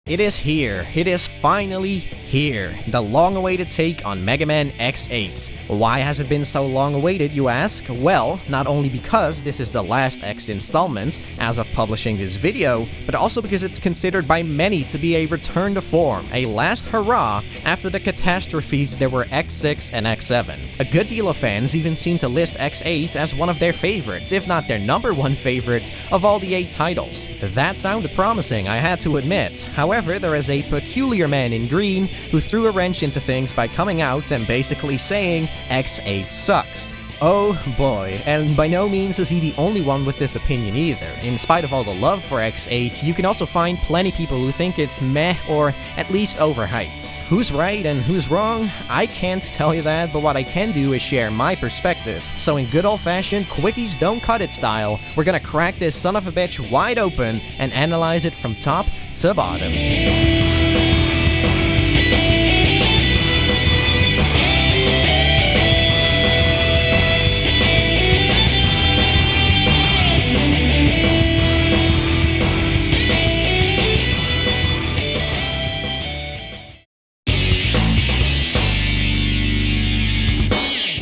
It is here. It is finally here. The long-awaited take on Mega Man X8. Why has it been so long-awaited, you ask? Well, not only because this is the last X installment as of publishing this video, but also because it's considered by many to be a return to form, a last hurrah after the catastrophes that were X6 and X7. A good deal of fans even seem to list X8 as one of their favorites, if not their #1 favorite, of all the 8 titles. That sounded promising, I had to admit. However, there is a peculiar man in green who threw a wrench into things by coming out and basically saying X8 sucks. Oh boy, and by no means is he the only one with this opinion either. In spite of all the love for X8, you can also find plenty people who think it's meh or at least overhyped. Who's right and who's wrong? I can't tell you that, but what I can do is share my perspective. So in good old-fashioned quickies don't cut it style, we're gonna crack this son of a bitch wide open and analyze it from top to bottom.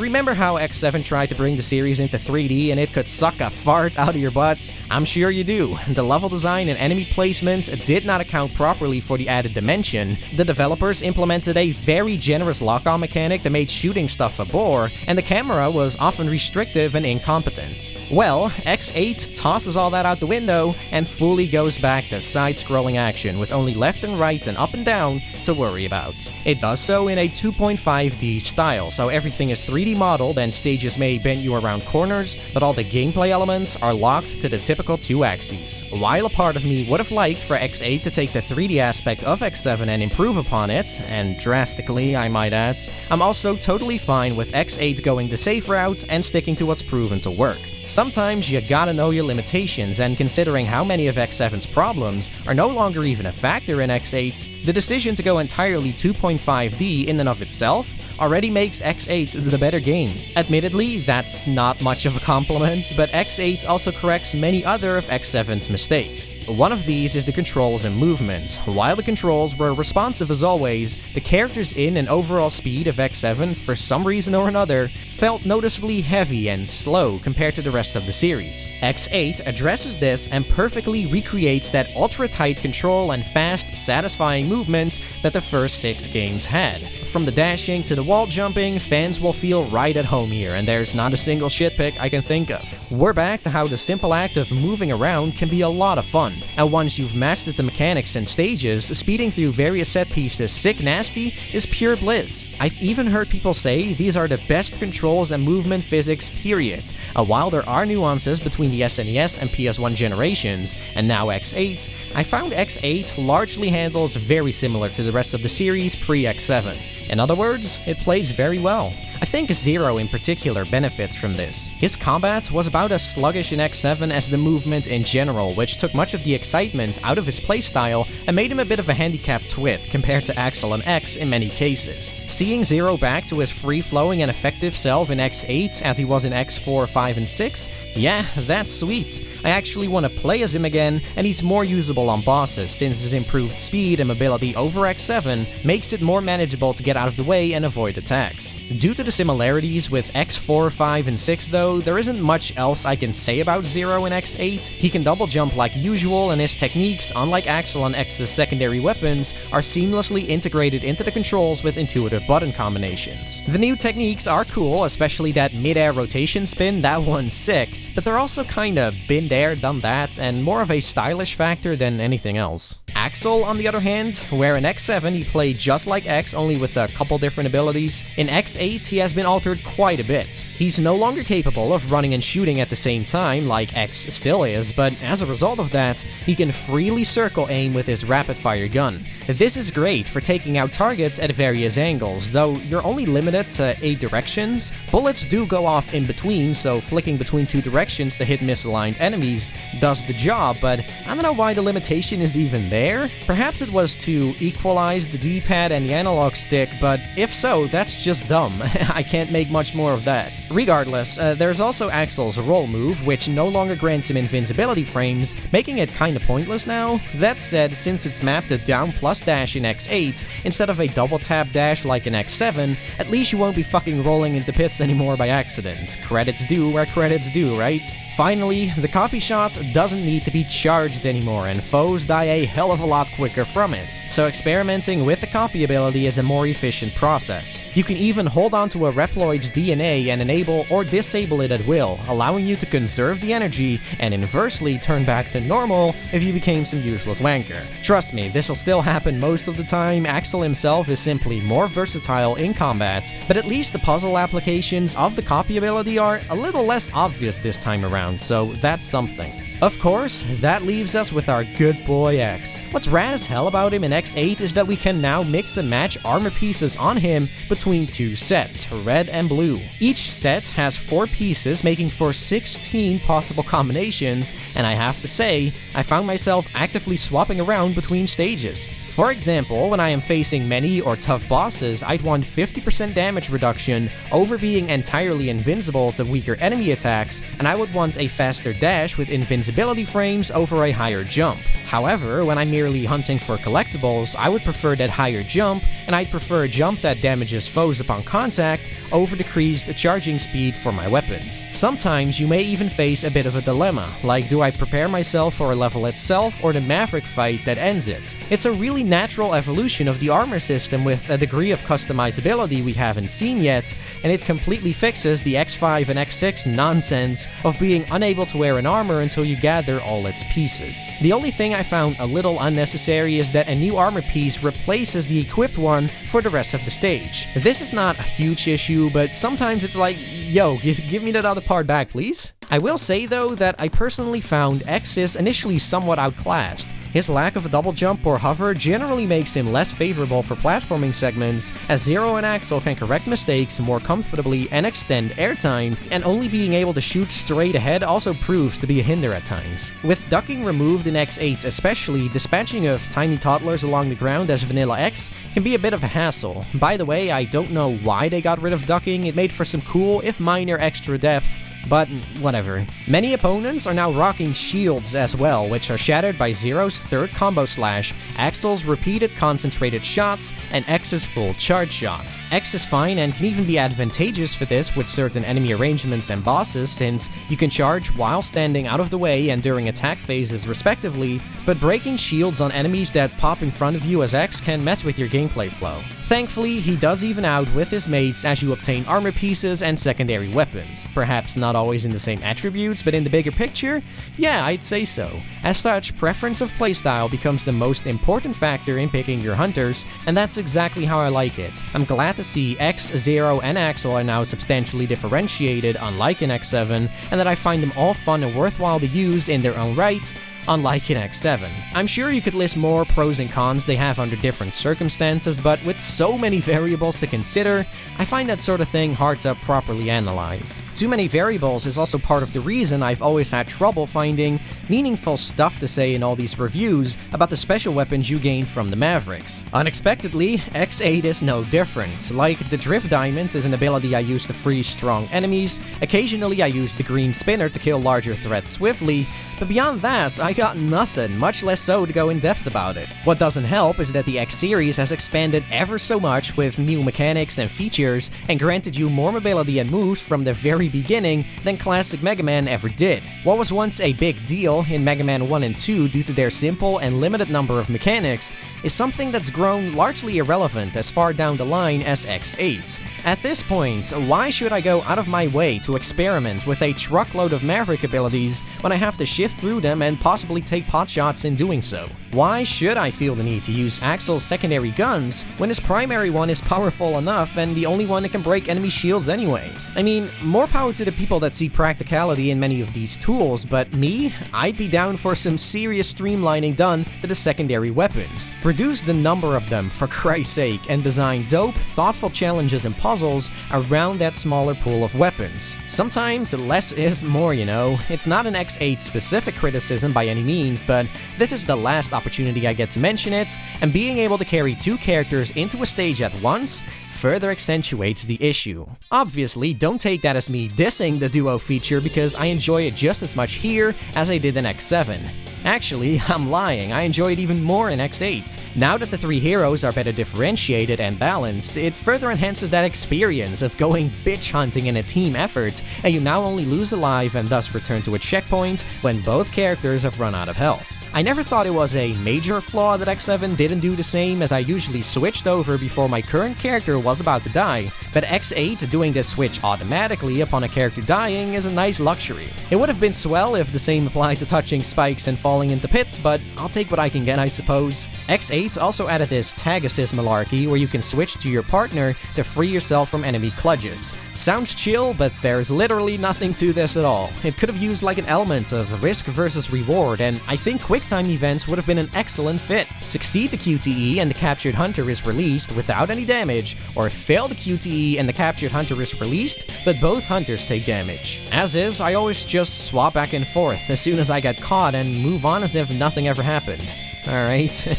Remember how X7 tried to bring the series into 3D and it could suck a fart out of your butts? I'm sure you do. The level design and enemy placement did not account properly for the added dimension. The developers implemented a very generous lock-on mechanic that made shooting stuff a bore, and the camera was often restrictive and incompetent. Well, X8 tosses all that out the window and fully goes back to side-scrolling action with only left and right and up and down to worry about. It does so in a 2.5D style, so everything is 3D modeled and stages may bend you around corners, but all the gameplay elements are locked to the typical 2 axes. While a part of me would have liked for X8 to take the 3D aspect of X7 and improve upon it, and drastically I might add, I'm also totally fine with X8 going the safe route and sticking to what's proven to work. Sometimes you gotta know your limitations, and considering how many of X7's problems are no longer even a factor in X8, the decision to go entirely 2.5D in and of itself already makes X8 the better game. Admittedly, that's not much of a compliment, but X8 also corrects many other of X7's mistakes. One of these is the controls and movement. While the controls were responsive as always, the characters in and overall speed of X7, for some reason or another, felt noticeably heavy and slow compared to the rest of the series. X8 addresses this and perfectly recreates that ultra-tight control and fast, satisfying movement that the first 6 games had. From the dashing to the wall jumping, fans will feel right at home here, and there's not a single shitpick I can think of. We're back to how the simple act of moving around can be a lot of fun, and once you've mastered the mechanics and stages, speeding through various set pieces sick nasty is pure bliss. I've even heard people say these are the best controls and movement physics period. While there are nuances between the SNES and PS1 generations, and now X8, I found X8 largely handles very similar to the rest of the series pre-X7. In other words, it plays very well. I think Zero in particular benefits from this. His combat was about as sluggish in X7 as the movement in general, which took much of the excitement out of his playstyle and made him a bit of a handicapped twit compared to Axel and X in many cases. Seeing Zero back to his free-flowing and effective self in X8 as he was in X4, 5, and 6, yeah, that's sweet. I actually want to play as him again, and he's more usable on bosses since his improved speed and mobility over X7 makes it more manageable to get out of the way and avoid attacks. Due to the similarities with X4, 5, and 6 though, there isn't much else I can say about Zero in X8. He can double jump like usual, and his techniques, unlike Axel and X's secondary weapons, are seamlessly integrated into the controls with intuitive button combinations. The new techniques are cool, especially that mid-air rotation spin, that one's sick, but they're also kinda been there, done that, and more of a stylish factor than anything else. Axel, on the other hand, where in X7 he played just like X, only with a couple different abilities, in X8 he has been altered quite a bit. He's no longer capable of running and shooting at the same time like X still is, but as a result of that, he can freely circle aim with his rapid-fire gun. This is great for taking out targets at various angles, though you're only limited to 8 directions. Bullets do go off in between, so flicking between 2 directions to hit misaligned enemies does the job, but I don't know why the limitation is even there. there? Perhaps it was to equalize the D-pad and the analog stick, but if so, that's just dumb. I can't make much more of that. Regardless, there's also Axel's roll move, which no longer grants him invincibility frames, making it kinda pointless now. That said, since it's mapped to down plus dash in X8, instead of a double tap dash like in X7, at least you won't be fucking rolling into pits anymore by accident. Credits due where credits due, right? Finally, the copy shot doesn't need to be charged anymore, and foes die a hell of a lot quicker from it, so experimenting with the copy ability is a more efficient process. You can even hold onto a Reploid's DNA and enable or disable it at will, allowing you to conserve the energy and inversely turn back to normal if you became some useless wanker. Trust me, this'll still happen most of the time. Axel himself is simply more versatile in combat, but at least the puzzle applications of the copy ability are a little less obvious this time around, so that's something. Of course, that leaves us with our good boy X. What's rad as hell about him in X8 is that we can now mix and match armor pieces on him between two sets, red and blue. Each set has 4 pieces, making for 16 possible combinations, and I have to say, I found myself actively swapping around between stages. For example, when I am facing many or tough bosses, I'd want 50% damage reduction over being entirely invincible to weaker enemy attacks, and I would want a faster dash with invincibility frames over a higher jump. However, when I'm merely hunting for collectibles, I would prefer that higher jump, and I'd prefer a jump that damages foes upon contact over decreased charging speed for my weapons. Sometimes you may even face a bit of a dilemma, like do I prepare myself for a level itself or the Maverick fight that ends it? It's a really natural evolution of the armor system with a degree of customizability we haven't seen yet, and it completely fixes the X5 and X6 nonsense of being unable to wear an armor until you gather all its pieces. The only thing I found a little unnecessary is that a new armor piece replaces the equipped one for the rest of the stage. This is not a huge issue, but sometimes it's like, yo, give me that other part back, please. I will say though that I personally found X's initially somewhat outclassed. His lack of a double jump or hover generally makes him less favorable for platforming segments, as Zero and Axel can correct mistakes more comfortably and extend airtime, and only being able to shoot straight ahead also proves to be a hinder at times. With ducking removed in X8 especially, dispatching of tiny toddlers along the ground as Vanilla X can be a bit of a hassle. By the way, I don't know why they got rid of ducking. It made for some cool, if minor, extra depth, but whatever. Many opponents are now rocking shields as well, which are shattered by Zero's third combo slash, Axel's repeated concentrated shots, and X's full charge shot. X is fine and can even be advantageous for this with certain enemy arrangements and bosses, since you can charge while standing out of the way and during attack phases respectively, but breaking shields on enemies that pop in front of you as X can mess with your gameplay flow. Thankfully, he does even out with his mates as you obtain armor pieces and secondary weapons. Perhaps not always in the same attributes, but in the bigger picture, yeah, I'd say so. As such, preference of playstyle becomes the most important factor in picking your hunters, and that's exactly how I like it. I'm glad to see X, Zero, and Axel are now substantially differentiated, unlike in X7, and that I find them all fun and worthwhile to use in their own right, unlike in X7. I'm sure you could list more pros and cons they have under different circumstances, but with so many variables to consider, I find that sort of thing hard to properly analyze. Too many variables is also part of the reason I've always had trouble finding meaningful stuff to say in all these reviews about the special weapons you gain from the Mavericks. Unexpectedly, X8 is no different. Like, the Drift Diamond is an ability I use to freeze strong enemies, occasionally I use the Green Spinner to kill larger threats swiftly, but beyond that, I got nothing, much less so to go in depth about it. What doesn't help is that the X series has expanded ever so much with new mechanics and features, and granted you more mobility and moves from the very beginning than classic Mega Man ever did. What was once a big deal in Mega Man 1 and 2 due to their simple and limited number of mechanics is something that's grown largely irrelevant as far down the line as X8. At this point, why should I go out of my way to experiment with a truckload of Maverick abilities when I have to shift through them and possibly take potshots in doing so? Why should I feel the need to use Axel's secondary guns when his primary one is powerful enough and the only one that can break enemy shields anyway? I mean, more power to the people that see practicality in many of these tools, but me, I'd be down for some serious streamlining done to the secondary weapons. Reduce the number of them, for Christ's sake, and design dope, thoughtful challenges and puzzles around that smaller pool of weapons. Sometimes less is more, you know. It's not an X8 specific criticism by any means, but this is the last opportunity I get to mention it, and being able to carry two characters into a stage at once further accentuates the issue. Obviously, don't take that as me dissing the duo feature because I enjoy it just as much here as I did in X7. Actually, I'm lying, I enjoy it even more in X8. Now that the three heroes are better differentiated and balanced, it further enhances that experience of going bitch hunting in a team effort, and you now only lose alive and thus return to a checkpoint when both characters have run out of health. I never thought it was a major flaw that X7 didn't do the same, as I usually switched over before my current character was about to die, but X8 doing this switch automatically upon a character dying is a nice luxury. It would have been swell if the same applied to touching spikes and falling into pits, but I'll take what I can get, I suppose. X8 also added this tag assist malarkey where you can switch to your partner to free yourself from enemy clutches. Sounds chill, but there's literally nothing to this at all. It could have used like an element of risk versus reward, and I think QuickTime events would have been an excellent fit. Succeed the QTE and the captured hunter is released without any damage, or fail the QTE and the captured hunter is released, but both hunters take damage. As is, I always just swap back and forth as soon as I get caught and move on as if nothing ever happened. Alright.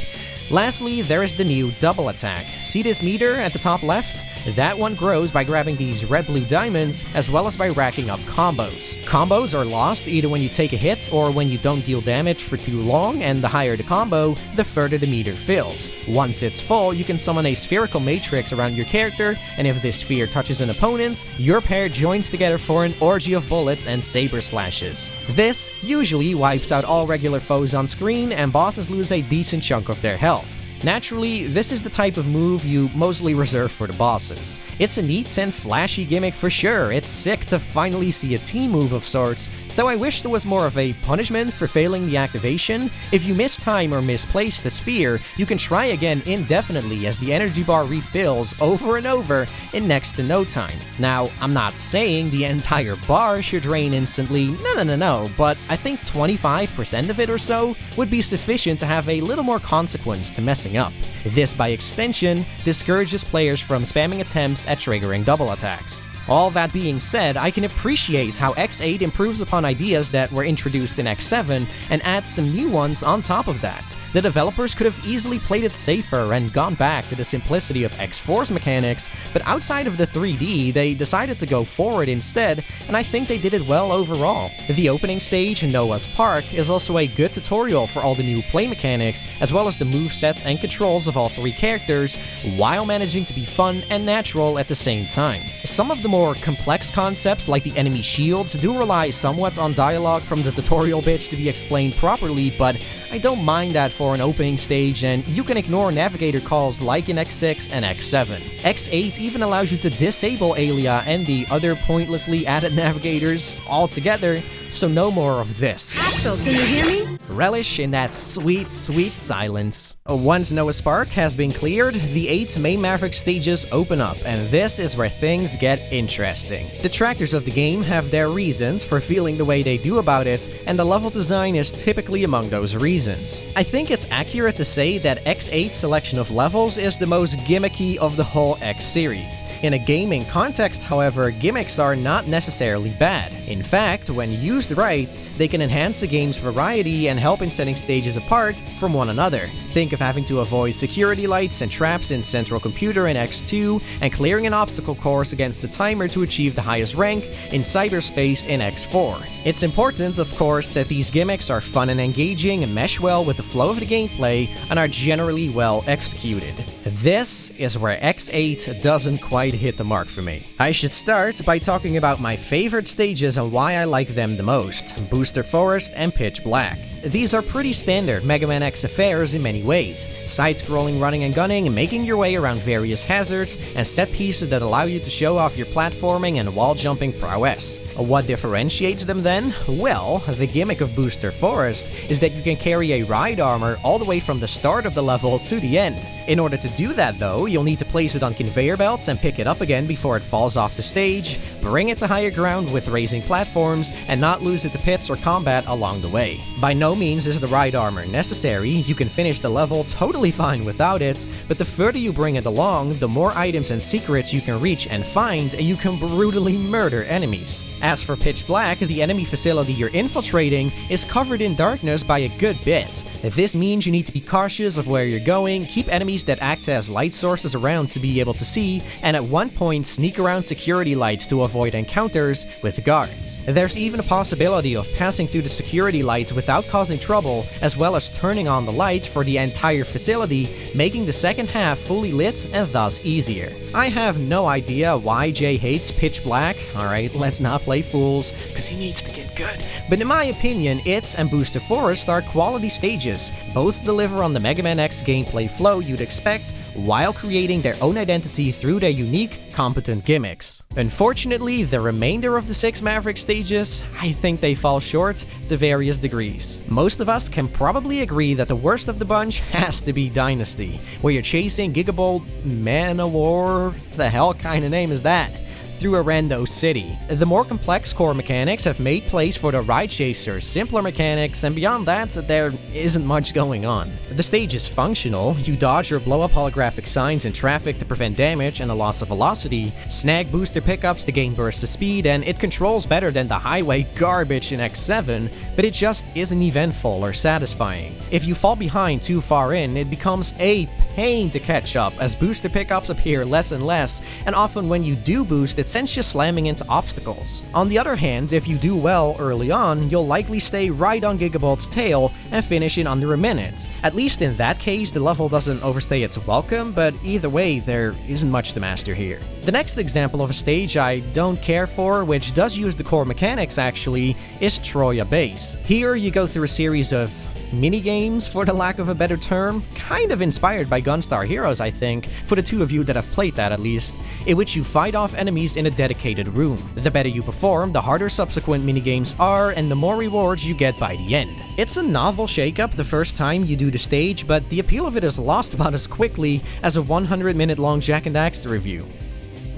Lastly, there is the new double attack. See this meter at the top left? That one grows by grabbing these red-blue diamonds, as well as by racking up combos. Combos are lost either when you take a hit or when you don't deal damage for too long, and the higher the combo, the further the meter fills. Once it's full, you can summon a spherical matrix around your character, and if this sphere touches an opponent, your pair joins together for an orgy of bullets and saber slashes. This usually wipes out all regular foes on screen, and bosses lose a decent chunk of their health. Naturally, this is the type of move you mostly reserve for the bosses. It's a neat and flashy gimmick for sure, it's sick to finally see a team move of sorts, though I wish there was more of a punishment for failing the activation. If you miss time or misplace the sphere, you can try again indefinitely as the energy bar refills over and over in next to no time. Now, I'm not saying the entire bar should drain instantly, no, but I think 25% of it or so would be sufficient to have a little more consequence to messing up. This, by extension, discourages players from spamming attempts at triggering double attacks. All that being said, I can appreciate how X8 improves upon ideas that were introduced in X7 and adds some new ones on top of that. The developers could have easily played it safer and gone back to the simplicity of X4's mechanics, but outside of the 3D, they decided to go forward instead, and I think they did it well overall. The opening stage, Noah's Park, is also a good tutorial for all the new play mechanics, as well as the movesets and controls of all three characters, while managing to be fun and natural at the same time. Some of the more complex concepts, like the enemy shields, do rely somewhat on dialogue from the tutorial bit to be explained properly, but I don't mind that for an opening stage, and you can ignore navigator calls like in X6 and X7. X8 even allows you to disable Alia and the other pointlessly added navigators altogether, so no more of this. Axel, can you hear me? Relish in that sweet, sweet silence. Once Noah's Park has been cleared, the 8 main Maverick stages open up, and this is where things get interesting. Detractors of the game have their reasons for feeling the way they do about it, and the level design is typically among those reasons. I think it's accurate to say that X8's selection of levels is the most gimmicky of the whole X series. In a gaming context, however, gimmicks are not necessarily bad. In fact, when used right, they can enhance the game's variety and help in setting stages apart from one another. Think of having to avoid security lights and traps in Central Computer in X2, and clearing an obstacle course against the timer to achieve the highest rank in cyberspace in X4. It's important, of course, that these gimmicks are fun and engaging and mesh well with the flow of the gameplay and are generally well executed. This is where X8 doesn't quite hit the mark for me. I should start by talking about my favorite stages and why I like them the most: Booster Forest and Pitch Black. These are pretty standard Mega Man X affairs in many ways: side-scrolling running and gunning, making your way around various hazards, and set pieces that allow you to show off your platforming and wall-jumping prowess. What differentiates them then? Well, the gimmick of Booster Forest is that you can carry a ride armor all the way from the start of the level to the end. In order to do that though, you'll need to place it on conveyor belts and pick it up again before it falls off the stage, bring it to higher ground with raising platforms, and not lose it to pits or combat along the way. By no no means is the right armor necessary, you can finish the level totally fine without it, but the further you bring it along, the more items and secrets you can reach and find, and you can brutally murder enemies. As for Pitch Black, the enemy facility you're infiltrating is covered in darkness by a good bit. This means you need to be cautious of where you're going, keep enemies that act as light sources around to be able to see, and at one point sneak around security lights to avoid encounters with guards. There's even a possibility of passing through the security lights without causing trouble, as well as turning on the lights for the entire facility, making the second half fully lit and thus easier. I have no idea why Jay hates Pitch Black, alright, let's not play fools, cause he needs to get good. But in my opinion, it and Booster Forest are quality stages. Both deliver on the Mega Man X gameplay flow you'd expect, while creating their own identity through their unique, competent gimmicks. Unfortunately, the remainder of the 6 Maverick stages, I think they fall short to various degrees. Most of us can probably agree that the worst of the bunch has to be Dynasty, where you're chasing Gigabolt Manowar, the hell kind of name is that? Through a rando city. The more complex core mechanics have made place for the ride chasers, simpler mechanics, and beyond that, there isn't much going on. The stage is functional, you dodge or blow up holographic signs in traffic to prevent damage and a loss of velocity, snag booster pickups to gain bursts of speed, and it controls better than the highway garbage in X7, but it just isn't eventful or satisfying. If you fall behind too far in, it becomes a pain to catch up, as booster pickups appear less and less, and often when you do boost, it sends you slamming into obstacles. On the other hand, if you do well early on, you'll likely stay right on Gigabolt's tail and finish in under a minute. At least in that case, the level doesn't overstay its welcome, but either way, there isn't much to master here. The next example of a stage I don't care for, which does use the core mechanics actually, is Troya Base. Here, you go through a series of mini-games, for the lack of a better term, kind of inspired by Gunstar Heroes, I think, for the two of you that have played that at least, in which you fight off enemies in a dedicated room. The better you perform, the harder subsequent minigames are, and the more rewards you get by the end. It's a novel shakeup the first time you do the stage, but the appeal of it is lost about as quickly as a 100-minute long Jak and Daxter review.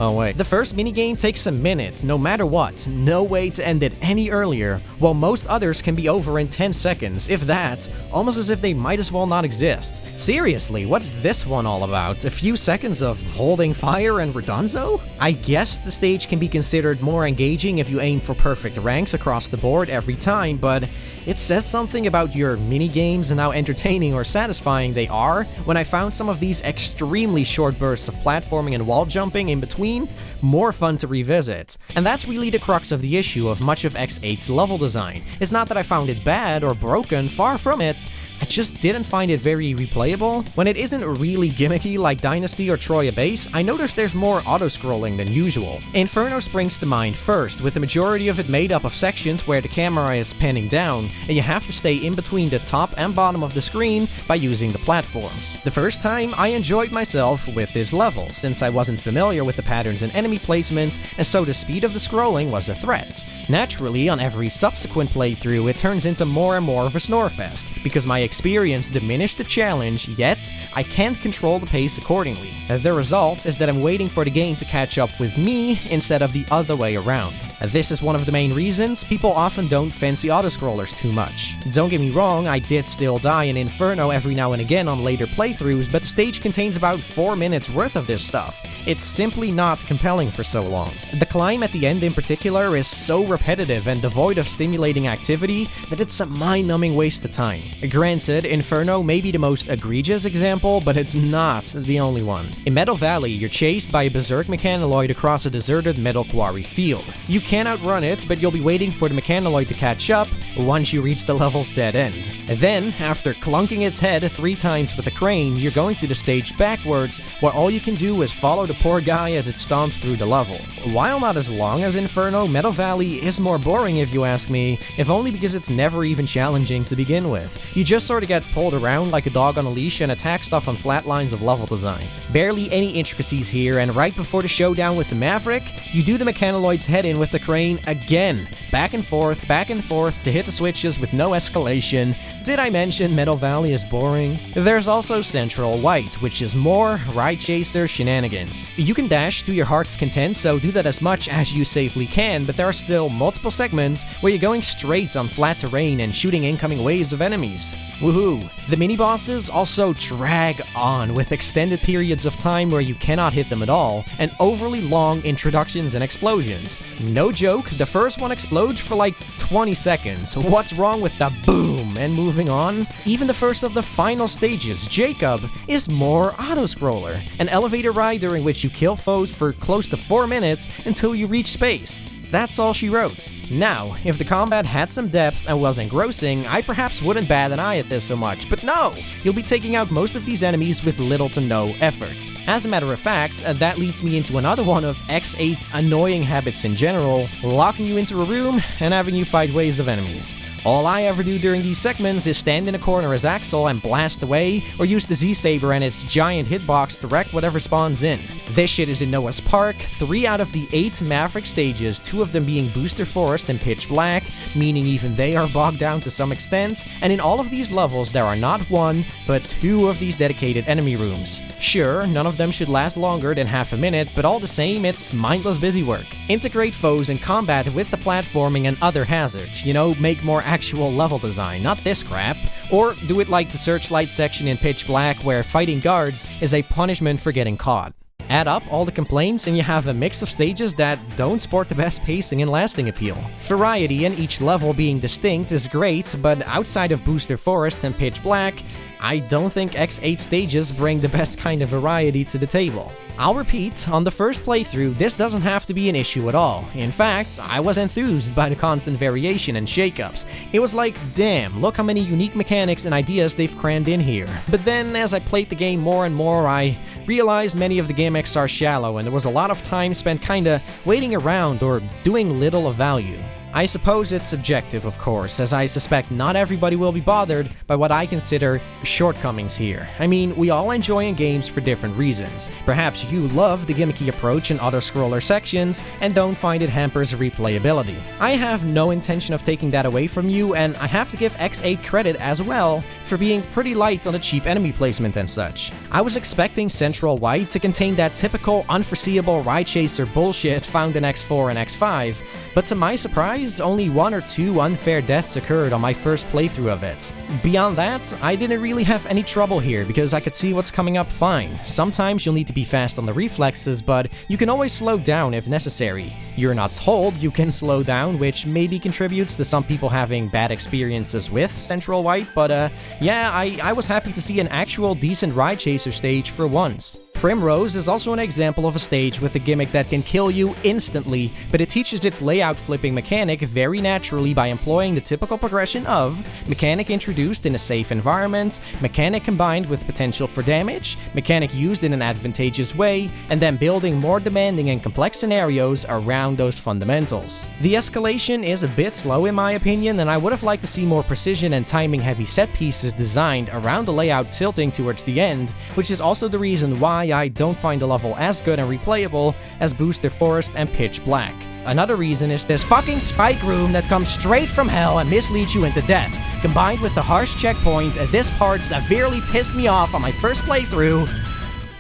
Oh wait. The first minigame takes a minute, no matter what, no way to end it any earlier, while most others can be over in 10 seconds, if that, almost as if they might as well not exist. Seriously, what's this one all about? A few seconds of holding fire and redonzo? I guess the stage can be considered more engaging if you aim for perfect ranks across the board every time, but it says something about your minigames and how entertaining or satisfying they are when I found some of these extremely short bursts of platforming and wall jumping in between more fun to revisit. And that's really the crux of the issue of much of X8's level design. It's not that I found it bad or broken, far from it, I just didn't find it very replayable. When it isn't really gimmicky like Dynasty or Troya Base, I noticed there's more auto-scrolling than usual. Inferno springs to mind first, with the majority of it made up of sections where the camera is panning down, and you have to stay in between the top and bottom of the screen by using the platforms. The first time, I enjoyed myself with this level, since I wasn't familiar with the patterns and enemy placement, and so the speed of the scrolling was a threat. Naturally, on every subsequent playthrough, it turns into more and more of a snorefest, because my experience diminished the challenge, yet I can't control the pace accordingly. The result is that I'm waiting for the game to catch up with me instead of the other way around. This is one of the main reasons people often don't fancy autoscrollers too much. Don't get me wrong, I did still die in Inferno every now and again on later playthroughs, but the stage contains about 4 minutes worth of this stuff. It's simply not compelling for so long. The climb at the end in particular is so repetitive and devoid of stimulating activity that it's a mind-numbing waste of time. Granted, Inferno may be the most egregious example, but it's not the only one. In Meadow Valley, you're chased by a berserk mechanoid across a deserted metal quarry field. You can't outrun it, but you'll be waiting for the mechanoid to catch up once you reach the level's dead end. Then, after clunking its head 3 times with a crane, you're going through the stage backwards, where all you can do is follow the poor guy as it stomps through the level. While not as long as Inferno, Meadow Valley is more boring if you ask me, if only because it's never even challenging to begin with. You just sort of get pulled around like a dog on a leash and attack stuff on flat lines of level design. Barely any intricacies here, and right before the showdown with the Maverick, you do the mechanoid's head in with the crane again. Back and forth to hit the switches with no escalation. Did I mention Metal Valley is boring? There's also Central White, which is more Ride Chaser shenanigans. You can dash to your heart's content, so do that as much as you safely can, but there are still multiple segments where you're going straight on flat terrain and shooting incoming waves of enemies. Woohoo! The mini-bosses also drag on with extended periods of time where you cannot hit them at all, and overly long introductions and explosions. No joke, the first one explodes for like 20 seconds. What's wrong with the boom? And moving on, even the first of the final stages, Jacob, is more auto-scroller, an elevator ride during which you kill foes for close to 4 minutes until you reach space. That's all she wrote. Now, if the combat had some depth and was engrossing, I perhaps wouldn't bat an eye at this so much, but no! You'll be taking out most of these enemies with little to no effort. As a matter of fact, that leads me into another one of X8's annoying habits in general, locking you into a room and having you fight waves of enemies. All I ever do during these segments is stand in a corner as Axel and blast away, or use the Z-Saber and its giant hitbox to wreck whatever spawns in. This shit is in Noah's Park, 3 out of the 8 Maverick stages, 2 of them being Booster Forest and Pitch Black, meaning even they are bogged down to some extent, and in all of these levels there are not 1, but 2 of these dedicated enemy rooms. Sure, none of them should last longer than half a minute, but all the same, it's mindless busy work. Integrate foes in combat with the platforming and other hazards, make more actual level design, not this crap. Or do it like the Searchlight section in Pitch Black, where fighting guards is a punishment for getting caught. Add up all the complaints and you have a mix of stages that don't sport the best pacing and lasting appeal. Variety in each level being distinct is great, but outside of Booster Forest and Pitch Black, I don't think X8 stages bring the best kind of variety to the table. I'll repeat, on the first playthrough, this doesn't have to be an issue at all. In fact, I was enthused by the constant variation and shakeups. It was like, damn, look how many unique mechanics and ideas they've crammed in here. But then, as I played the game more and more, I realized many of the gimmicks are shallow and there was a lot of time spent kinda waiting around or doing little of value. I suppose it's subjective, of course, as I suspect not everybody will be bothered by what I consider shortcomings here. I mean, we all enjoy games for different reasons. Perhaps you love the gimmicky approach in auto-scroller sections and don't find it hampers replayability. I have no intention of taking that away from you, and I have to give X8 credit as well for being pretty light on the cheap enemy placement and such. I was expecting Central White to contain that typical unforeseeable ride chaser bullshit found in X4 and X5, but to my surprise, only 1 or 2 unfair deaths occurred on my first playthrough of it. Beyond that, I didn't really have any trouble here because I could see what's coming up fine. Sometimes you'll need to be fast on the reflexes, but you can always slow down if necessary. You're not told you can slow down, which maybe contributes to some people having bad experiences with Central White, but yeah, I was happy to see an actual decent ride chaser stage for once. Primrose is also an example of a stage with a gimmick that can kill you instantly, but it teaches its layout flipping mechanic very naturally by employing the typical progression of mechanic introduced in a safe environment, mechanic combined with potential for damage, mechanic used in an advantageous way, and then building more demanding and complex scenarios around those fundamentals. The escalation is a bit slow in my opinion, and I would have liked to see more precision and timing heavy set pieces designed around the layout tilting towards the end, which is also the reason why I don't find the level as good and replayable as Booster Forest and Pitch Black. Another reason is this fucking spike room that comes straight from hell and misleads you into death. Combined with the harsh checkpoint, this part severely pissed me off on my first playthrough,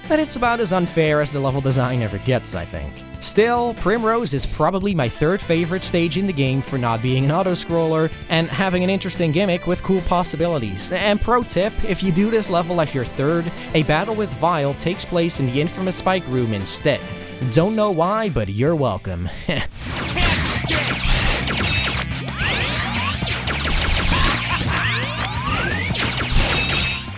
but it's about as unfair as the level design ever gets, I think. Still, Primrose is probably my 3rd favorite stage in the game for not being an auto-scroller and having an interesting gimmick with cool possibilities. And pro tip, if you do this level as your 3rd, a battle with Vile takes place in the infamous spike room instead. Don't know why, but you're welcome.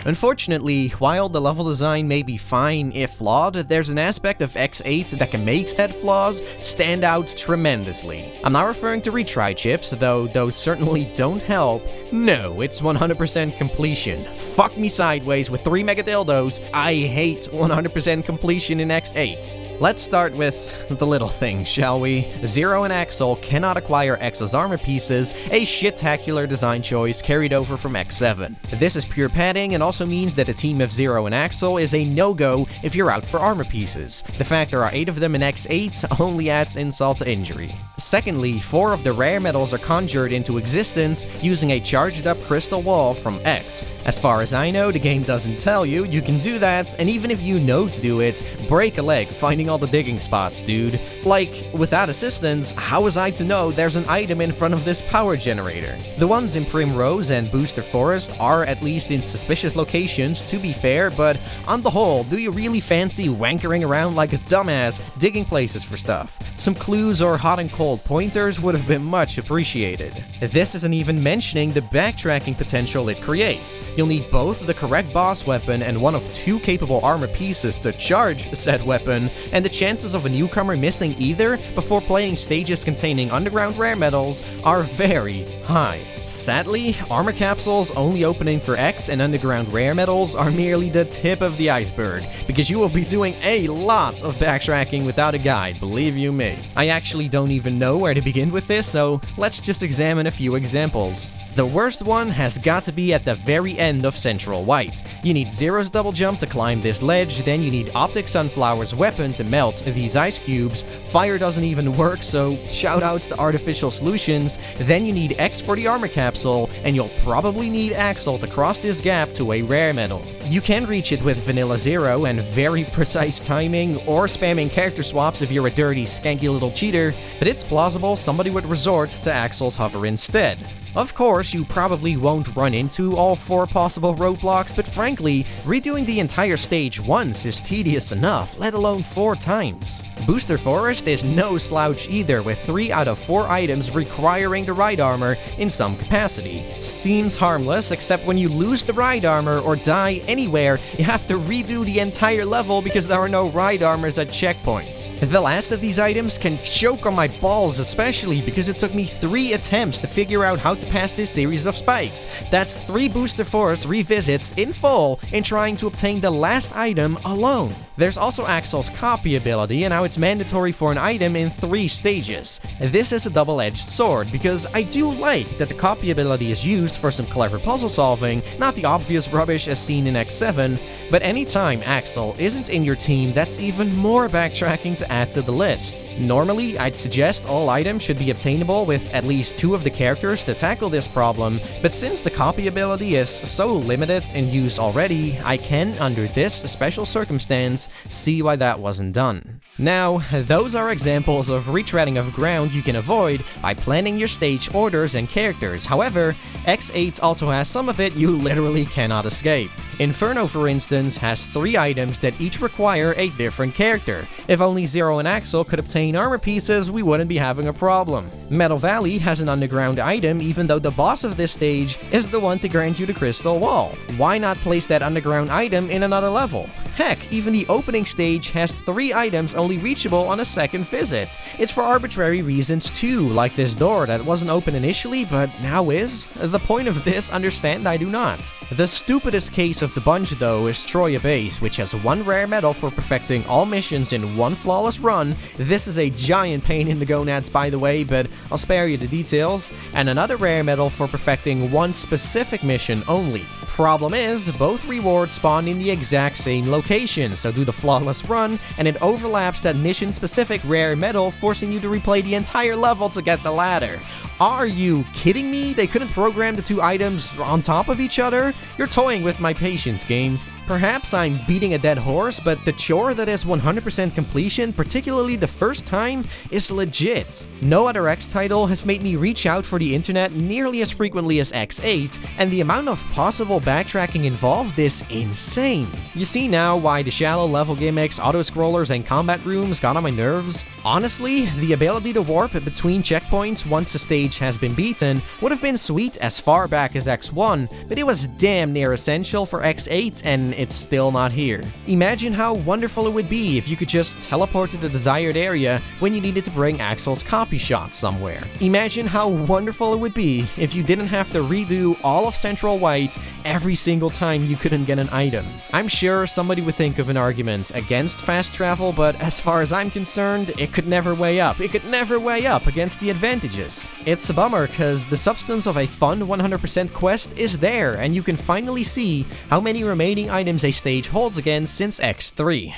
Unfortunately, while the level design may be fine if flawed, there's an aspect of X8 that can make said flaws stand out tremendously. I'm not referring to Retry Chips, though those certainly don't help. No, it's 100% completion. Fuck me sideways with 3 mega dildos. I hate 100% completion in X8. Let's start with the little things, shall we? Zero and Axel cannot acquire X's armor pieces, a shit-tacular design choice carried over from X7. This is pure padding and also also means that a team of Zero and Axel is a no-go if you're out for armor pieces. The fact there are 8 of them in X8 only adds insult to injury. Secondly, 4 of the rare metals are conjured into existence using a charged-up crystal wall from X. As far as I know, the game doesn't tell you can do that, and even if you know to do it, break a leg finding all the digging spots, dude. Like, without assistance, how was I to know there's an item in front of this power generator? The ones in Primrose and Booster Forest are at least in suspicious locations, to be fair, but on the whole, do you really fancy wankering around like a dumbass digging places for stuff? Some clues or hot and cold pointers would have been much appreciated. This isn't even mentioning the backtracking potential it creates. You'll need both the correct boss weapon and one of 2 capable armor pieces to charge said weapon, and the chances of a newcomer missing either before playing stages containing underground rare metals are very high. Sadly, armor capsules only opening for X and underground rare metals are merely the tip of the iceberg, because you will be doing a lot of backtracking without a guide, believe you me. I actually don't even know where to begin with this, so let's just examine a few examples. The worst one has got to be at the very end of Central White. You need Zero's double jump to climb this ledge, then you need Optic Sunflower's weapon to melt these ice cubes. Fire doesn't even work, so shoutouts to Artificial Solutions. Then you need X for the armor capsule, and you'll probably need Axel to cross this gap to a rare metal. You can reach it with Vanilla Zero and very precise timing, or spamming character swaps if you're a dirty, skanky little cheater, but it's plausible somebody would resort to Axel's hover instead. Of course, you probably won't run into all 4 possible roadblocks, but frankly, redoing the entire stage once is tedious enough, let alone 4 times. Booster Forest is no slouch either, with 3 out of 4 items requiring the ride armor in some capacity. Seems harmless, except when you lose the ride armor or die anywhere, you have to redo the entire level because there are no ride armors at checkpoints. The last of these items can choke on my balls, especially because it took me 3 attempts to figure out how to pass this series of spikes. That's 3 Booster Forest revisits in full in trying to obtain the last item alone. There's also Axel's copy ability and how it's mandatory for an item in 3 stages. This is a double-edged sword because I do like that the copy ability is used for some clever puzzle solving, not the obvious rubbish as seen in X7, but anytime Axel isn't in your team, that's even more backtracking to add to the list. Normally, I'd suggest all items should be obtainable with at least 2 of the characters to tackle this problem, but since the copy ability is so limited in use already, I can, under this special circumstance, see why that wasn't done. Now, those are examples of retreading of ground you can avoid by planning your stage orders and characters. However, X8 also has some of it you literally cannot escape. Inferno, for instance, has 3 items that each require a different character. If only Zero and Axel could obtain armor pieces, we wouldn't be having a problem. Metal Valley has an underground item even though the boss of this stage is the one to grant you the crystal wall. Why not place that underground item in another level? Heck, even the opening stage has 3 items only reachable on a second visit. It's for arbitrary reasons too, like this door that wasn't open initially but now is. The point of this, understand I do not. The stupidest case of the bunch though is Troya Base, which has 1 rare medal for perfecting all missions in 1 flawless run. This is a giant pain in the gonads by the way, but I'll spare you the details, and another rare medal for perfecting 1 specific mission only. Problem is, both rewards spawn in the exact same location, so do the flawless run, and it overlaps that mission-specific rare medal, forcing you to replay the entire level to get the latter. Are you kidding me? They couldn't program the 2 items on top of each other? You're toying with my patience, game. Perhaps I'm beating a dead horse, but the chore that is 100% completion, particularly the first time, is legit. No other X title has made me reach out for the internet nearly as frequently as X8, and the amount of possible backtracking involved is insane. You see now why the shallow level gimmicks, auto-scrollers, and combat rooms got on my nerves? Honestly, the ability to warp between checkpoints once the stage has been beaten would have been sweet as far back as X1, but it was damn near essential for X8, and it's still not here. Imagine how wonderful it would be if you could just teleport to the desired area when you needed to bring Axel's copy shot somewhere. Imagine how wonderful it would be if you didn't have to redo all of Central White every single time you couldn't get an item. I'm sure somebody would think of an argument against fast travel, but as far as I'm concerned, it could never weigh up. It could never weigh up against the advantages. It's a bummer, cause the substance of a fun 100% quest is there, and you can finally see how many remaining items a stage holds again since X3.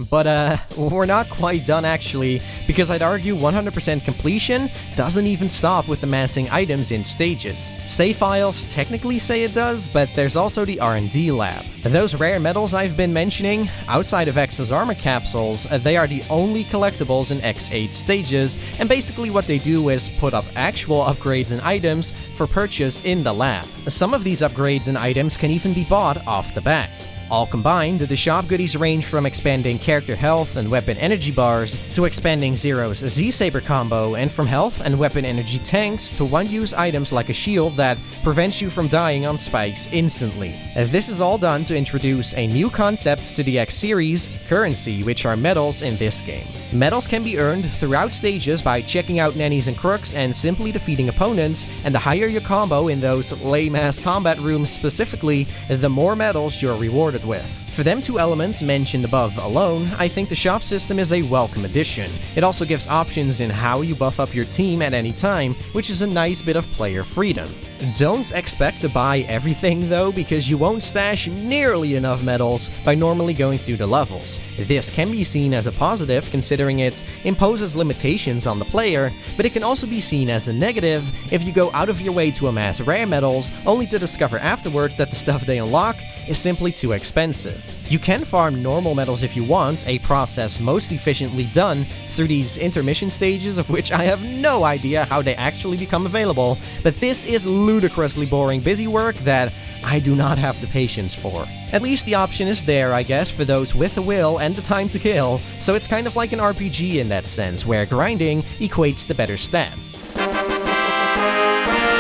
But we're not quite done actually, because I'd argue 100% completion doesn't even stop with amassing items in stages. Save files technically say it does, but there's also the R&D lab. Those rare metals I've been mentioning, outside of X's armor capsules, they are the only collectibles in X8 stages, and basically what they do is put up actual upgrades and items for purchase in the lab. Some of these upgrades and items can even be bought off the bat. All combined, the shop goodies range from expanding character health and weapon energy bars, to expanding Zero's Z-Saber combo, and from health and weapon energy tanks to one-use items like a shield that prevents you from dying on spikes instantly. This is all done to introduce a new concept to the X series, currency, which are medals in this game. Medals can be earned throughout stages by checking out nannies and crooks and simply defeating opponents, and the higher your combo in those lame-ass combat rooms specifically, the more medals you're rewarded with. For them two elements mentioned above alone, I think the shop system is a welcome addition. It also gives options in how you buff up your team at any time, which is a nice bit of player freedom. Don't expect to buy everything though, because you won't stash nearly enough medals by normally going through the levels. This can be seen as a positive considering it imposes limitations on the player, but it can also be seen as a negative if you go out of your way to amass rare medals only to discover afterwards that the stuff they unlock is simply too expensive. You can farm normal medals if you want, a process most efficiently done through these intermission stages of which I have no idea how they actually become available, but this is ludicrously boring busy work that I do not have the patience for. At least the option is there, I guess, for those with the will and the time to kill, so it's kind of like an RPG in that sense, where grinding equates to better stats.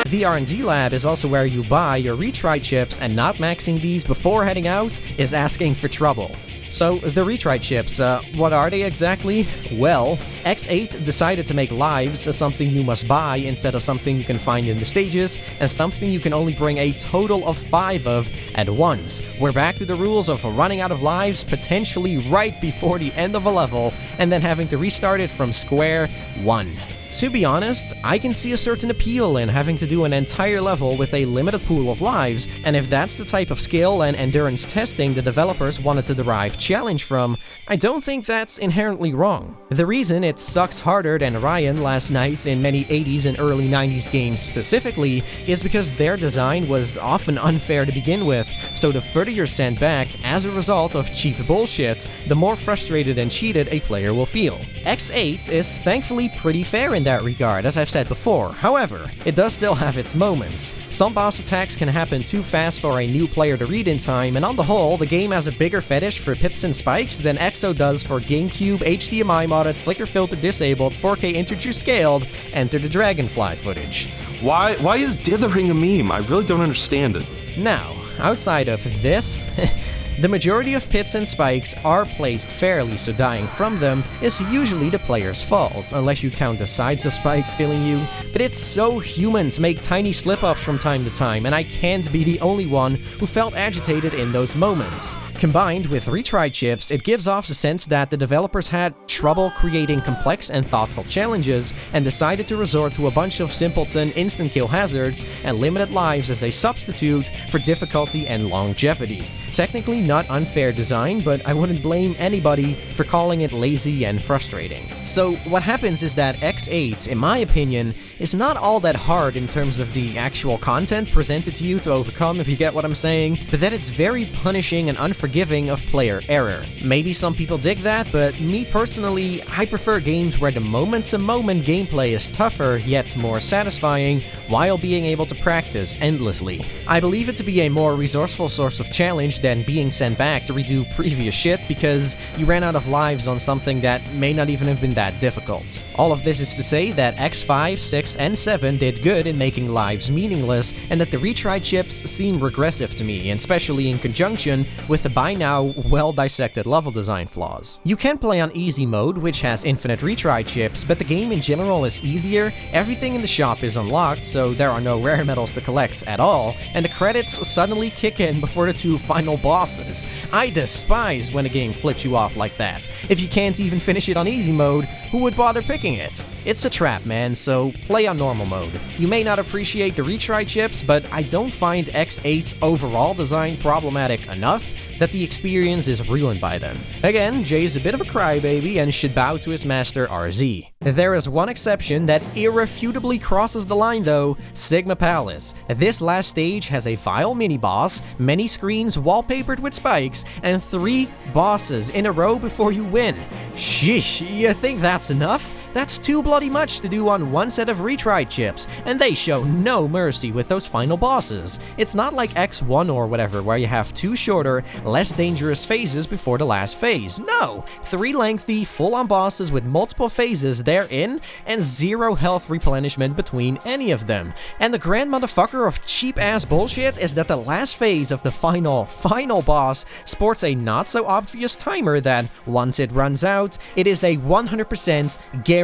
The R&D lab is also where you buy your retry chips, and not maxing these before heading out is asking for trouble. So, the retry chips, what are they exactly? Well, X8 decided to make lives something you must buy instead of something you can find in the stages, and something you can only bring a total of 5 of at once. We're back to the rules of running out of lives potentially right before the end of a level, and then having to restart it from square one. To be honest, I can see a certain appeal in having to do an entire level with a limited pool of lives, and if that's the type of skill and endurance testing the developers wanted to derive challenge from, I don't think that's inherently wrong. The reason it sucks harder than Ryan last night in many 80s and early 90s games specifically is because their design was often unfair to begin with, so the further you're sent back as a result of cheap bullshit, the more frustrated and cheated a player will feel. X8 is thankfully pretty fair in that regard, as I've said before. However, it does still have its moments. Some boss attacks can happen too fast for a new player to read in time, and on the whole, the game has a bigger fetish for pits and spikes than EXO does for GameCube HDMI modded, flicker filter disabled, 4K integer scaled, Enter the Dragonfly footage. Why is dithering a meme? I really don't understand it. Now, outside of this, the majority of pits and spikes are placed fairly, so dying from them is usually the player's fault, unless you count the sides of spikes killing you. But it's so human to make tiny slip-ups from time to time, and I can't be the only one who felt agitated in those moments. Combined with Retry Chips, it gives off the sense that the developers had trouble creating complex and thoughtful challenges, and decided to resort to a bunch of simpleton instant kill hazards and limited lives as a substitute for difficulty and longevity. Technically not unfair design, but I wouldn't blame anybody for calling it lazy and frustrating. So what happens is that X8, in my opinion, is not all that hard in terms of the actual content presented to you to overcome, if you get what I'm saying, but that it's very punishing and unforgiving of player error. Maybe some people dig that, but me personally, I prefer games where the moment-to-moment gameplay is tougher yet more satisfying while being able to practice endlessly. I believe it to be a more resourceful source of challenge than being sent back to redo previous shit because you ran out of lives on something that may not even have been that difficult. All of this is to say that X5, 6, and 7 did good in making lives meaningless, and that the retry chips seem regressive to me, and especially in conjunction with the by now well-dissected level design flaws. You can play on easy mode, which has infinite retry chips, but the game in general is easier, everything in the shop is unlocked, so there are no rare medals to collect at all, and the credits suddenly kick in before the 2 final bosses. I despise when a game flips you off like that. If you can't even finish it on easy mode, who would bother picking it? It's a trap, man, so play on normal mode. You may not appreciate the retry chips, but I don't find X8's overall design problematic enough that the experience is ruined by them. Again, Jay is a bit of a crybaby and should bow to his master RZ. There is one exception that irrefutably crosses the line though, Sigma Palace. This last stage has a vile mini-boss, many screens wallpapered with spikes, and 3 bosses in a row before you win. Sheesh, you think that's enough? That's too bloody much to do on one set of retry chips, and they show no mercy with those final bosses. It's not like X1 or whatever, where you have 2 shorter, less dangerous phases before the last phase. No! 3 lengthy, full-on bosses with multiple phases therein, and 0 health replenishment between any of them. And the grand motherfucker of cheap-ass bullshit is that the last phase of the final boss sports a not-so-obvious timer that, once it runs out, it is a 100% guaranteed